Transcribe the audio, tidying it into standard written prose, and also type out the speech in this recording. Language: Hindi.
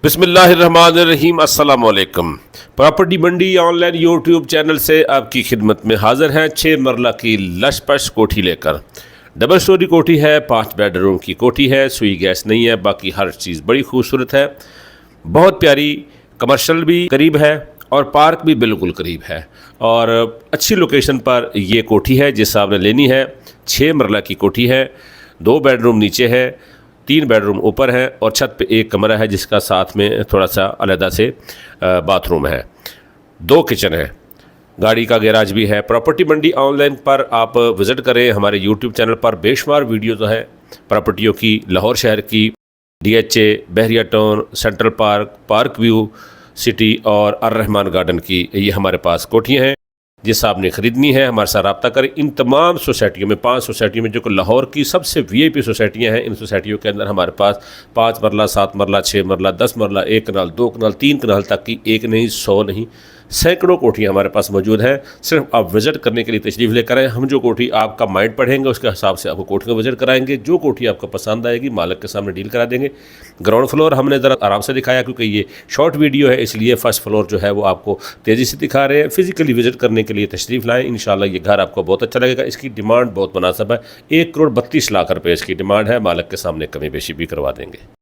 बिस्मिल्लाहिर्रहमानिर्रहीम अस्सलाम वालेकुम। प्रॉपर्टी मंडी ऑनलाइन यूट्यूब चैनल से आपकी खिदमत में हाजिर हैं 6 मरला की लशपश कोठी लेकर। डबल स्टोरी कोठी है, 5 बेडरूम की कोठी है, सुई गैस नहीं है, बाकी हर चीज़ बड़ी खूबसूरत है। बहुत प्यारी, कमर्शियल भी करीब है और पार्क भी बिल्कुल करीब है और अच्छी लोकेशन पर ये कोठी है जिस आपने लेनी है। 6 मरला की कोठी है, 2 बेडरूम नीचे है, 3 बेडरूम ऊपर है और छत पे एक कमरा है जिसका साथ में थोड़ा सा अलहदा से बाथरूम है। 2 किचन है, गाड़ी का गैराज भी है। प्रॉपर्टी मंडी ऑनलाइन पर आप विज़िट करें। हमारे यूट्यूब चैनल पर बेशुमार वीडियो तो है प्रॉपर्टियों की, लाहौर शहर की, DHA, Bahria town, central park, park view city और अर्रहमान गार्डन की ये हमारे पास कोठियाँ हैं। जिस आपने ख़रीदनी है हमारे साथ रब्ता करें। इन तमाम सोसाइटियों में, 5 सोसाइटियों में, जो कि लाहौर की सबसे VIP सोसाइटियाँ हैं, इन सोसाइटियों के अंदर हमारे पास 5 मरला, 7 मरला, 6 मरला, 10 मरला, 1 कनाल, 2 कनाल, 3 कनाल तक की, एक नहीं, 100 नहीं, सैकड़ों कोठियाँ हमारे पास मौजूद हैं। सिर्फ आप विज़िट करने के लिए तशरीफ़ लेकर आएँ। हम जो कोठी आपका माइंड पढ़ेंगे उसके हिसाब से आपको कोठी को विज़िट कराएंगे। जो कोठी आपको पसंद आएगी मालिक के सामने डील करा देंगे। ग्राउंड फ्लोर हमने ज़रा आराम से दिखाया क्योंकि ये शॉर्ट वीडियो है, इसलिए फर्स्ट फ्लोर जो है वो आपको तेज़ी से दिखा रहे हैं। फिज़िकली विज़िट करने के लिए तशरीफ़ लाएँ, इंशाल्लाह ये घर आपको बहुत अच्छा लगेगा। इसकी डिमांड बहुत मुनासिब है, 1 करोड़ 32 लाख रुपये इसकी डिमांड है। मालिक के सामने कमी बेशी भी करवा देंगे।